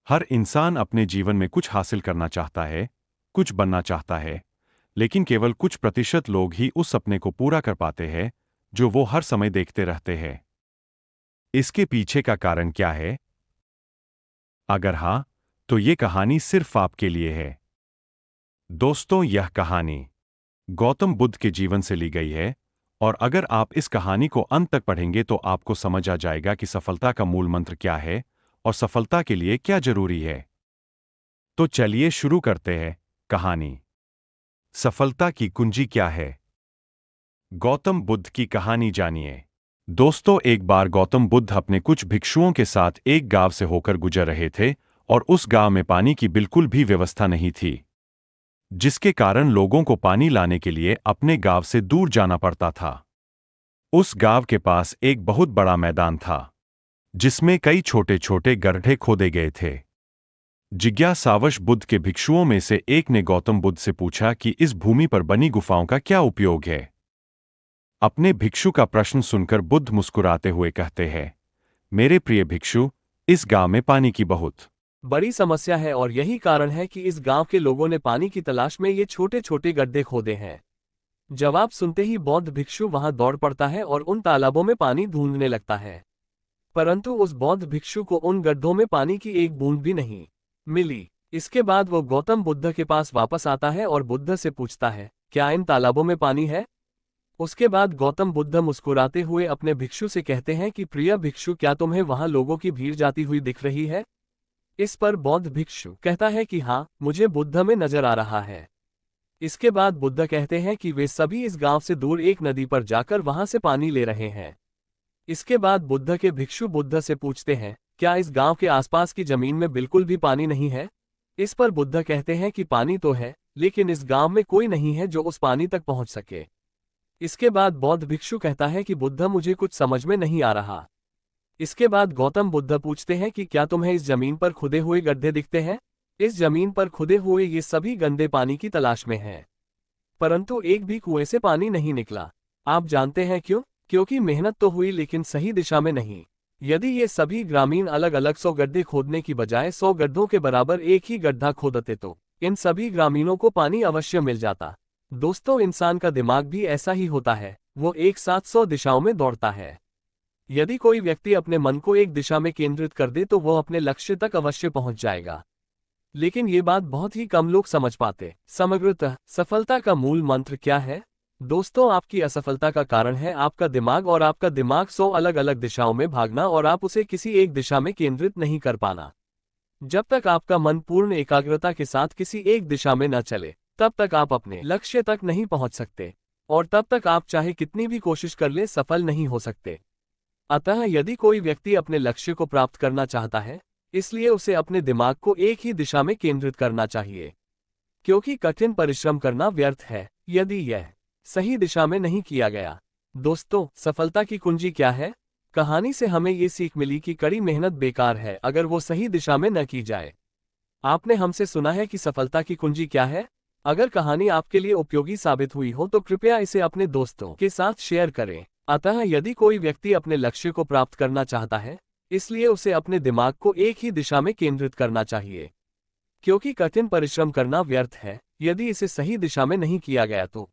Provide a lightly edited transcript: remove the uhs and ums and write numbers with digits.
हर इंसान अपने जीवन में कुछ हासिल करना चाहता है, कुछ बनना चाहता है, लेकिन केवल कुछ प्रतिशत लोग ही उस सपने को पूरा कर पाते हैं जो वो हर समय देखते रहते हैं। इसके पीछे का कारण क्या है? अगर हाँ, तो ये कहानी सिर्फ आपके लिए है। दोस्तों, यह कहानी गौतम बुद्ध के जीवन से ली गई है, और अगर आप इस कहानी को अंत तक पढ़ेंगे तो आपको समझ आ जाएगा कि सफलता का मूल मंत्र क्या है और सफलता के लिए क्या जरूरी है। तो चलिए शुरू करते हैं कहानी। सफलता की कुंजी क्या है? गौतम बुद्ध की कहानी जानिए। दोस्तों, एक बार गौतम बुद्ध अपने कुछ भिक्षुओं के साथ एक गांव से होकर गुजर रहे थे, और उस गांव में पानी की बिल्कुल भी व्यवस्था नहीं थी, जिसके कारण लोगों को पानी लाने के लिए अपने गांव से दूर जाना पड़ता था। उस गांव के पास एक बहुत बड़ा मैदान था, जिसमें कई छोटे छोटे गड्ढे खोदे गए थे। जिज्ञासावश बुद्ध के भिक्षुओं में से एक ने गौतम बुद्ध से पूछा कि इस भूमि पर बनी गुफाओं का क्या उपयोग है। अपने भिक्षु का प्रश्न सुनकर बुद्ध मुस्कुराते हुए कहते हैं, मेरे प्रिय भिक्षु, इस गांव में पानी की बहुत बड़ी समस्या है और यही कारण है कि इस गांव के लोगों ने पानी की तलाश में ये छोटे छोटे गड्ढे खोदे हैं। जवाब सुनते ही बौद्ध भिक्षु वहां दौड़ पड़ता है और उन तालाबों में पानी ढूंढने लगता है। परंतु उस बौद्ध भिक्षु को उन गड्ढों में पानी की एक बूंद भी नहीं मिली। इसके बाद वो गौतम बुद्ध के पास वापस आता है और बुद्ध से पूछता है, क्या इन तालाबों में पानी है? उसके बाद गौतम बुद्ध मुस्कुराते हुए अपने भिक्षु से कहते हैं कि प्रिय भिक्षु, क्या तुम्हें वहां लोगों की भीड़ जाती हुई दिख रही है? इस पर बौद्ध भिक्षु कहता है कि हाँ, मुझे बुद्ध में नजर आ रहा है। इसके बाद बुद्ध कहते हैं कि वे सभी इस गांव से दूर एक नदी पर जाकर वहां से पानी ले रहे हैं। इसके बाद बुद्ध के भिक्षु बुद्ध से पूछते हैं, क्या इस गांव के आसपास की जमीन में बिल्कुल भी पानी नहीं है? इस पर बुद्ध कहते हैं कि पानी तो है, लेकिन इस गांव में कोई नहीं है जो उस पानी तक पहुंच सके। इसके बाद बौद्ध भिक्षु कहता है कि बुद्ध, मुझे कुछ समझ में नहीं आ रहा। इसके बाद गौतम बुद्ध पूछते हैं कि क्या तुम्हें इस जमीन पर खुदे हुए गड्ढे दिखते हैं? इस जमीन पर खुदे हुए ये सभी गंदे पानी की तलाश में हैं, परंतु एक भी कुएं से पानी नहीं निकला। आप जानते हैं क्यों? क्योंकि मेहनत तो हुई लेकिन सही दिशा में नहीं। यदि ये सभी ग्रामीण अलग अलग 100 गड्ढे खोदने की बजाय 100 गड्ढों के बराबर एक ही गड्ढा खोदते तो इन सभी ग्रामीणों को पानी अवश्य मिल जाता। दोस्तों, इंसान का दिमाग भी ऐसा ही होता है, वो एक साथ 100 दिशाओं में दौड़ता है। यदि कोई व्यक्ति अपने मन को एक दिशा में केंद्रित कर दे तो वो अपने लक्ष्य तक अवश्य पहुंच जाएगा। लेकिन ये बात बहुत ही कम लोग समझ पाते। समग्रतः सफलता का मूल मंत्र क्या है? दोस्तों, आपकी असफलता का कारण है आपका दिमाग, और आपका दिमाग 100 अलग अलग दिशाओं में भागना और आप उसे किसी एक दिशा में केंद्रित नहीं कर पाना। जब तक आपका मन पूर्ण एकाग्रता के साथ किसी एक दिशा में न चले, तब तक आप अपने लक्ष्य तक नहीं पहुंच सकते, और तब तक आप चाहे कितनी भी कोशिश कर ले, सफल नहीं हो सकते। अतः यदि कोई व्यक्ति अपने लक्ष्य को प्राप्त करना चाहता है, इसलिए उसे अपने दिमाग को एक ही दिशा में केंद्रित करना चाहिए, क्योंकि कठिन परिश्रम करना व्यर्थ है यदि यह सही दिशा में नहीं किया गया। दोस्तों, सफलता की कुंजी क्या है? कहानी से हमें ये सीख मिली कि कड़ी मेहनत बेकार है अगर वो सही दिशा में न की जाए। आपने हमसे सुना है कि सफलता की कुंजी क्या है? अगर कहानी आपके लिए उपयोगी साबित हुई हो तो कृपया इसे अपने दोस्तों के साथ शेयर करें। अतः यदि कोई व्यक्ति अपने लक्ष्य को प्राप्त करना चाहता है, इसलिए उसे अपने दिमाग को एक ही दिशा में केंद्रित करना चाहिए, क्योंकि कठिन परिश्रम करना व्यर्थ है यदि इसे सही दिशा में नहीं किया गया तो।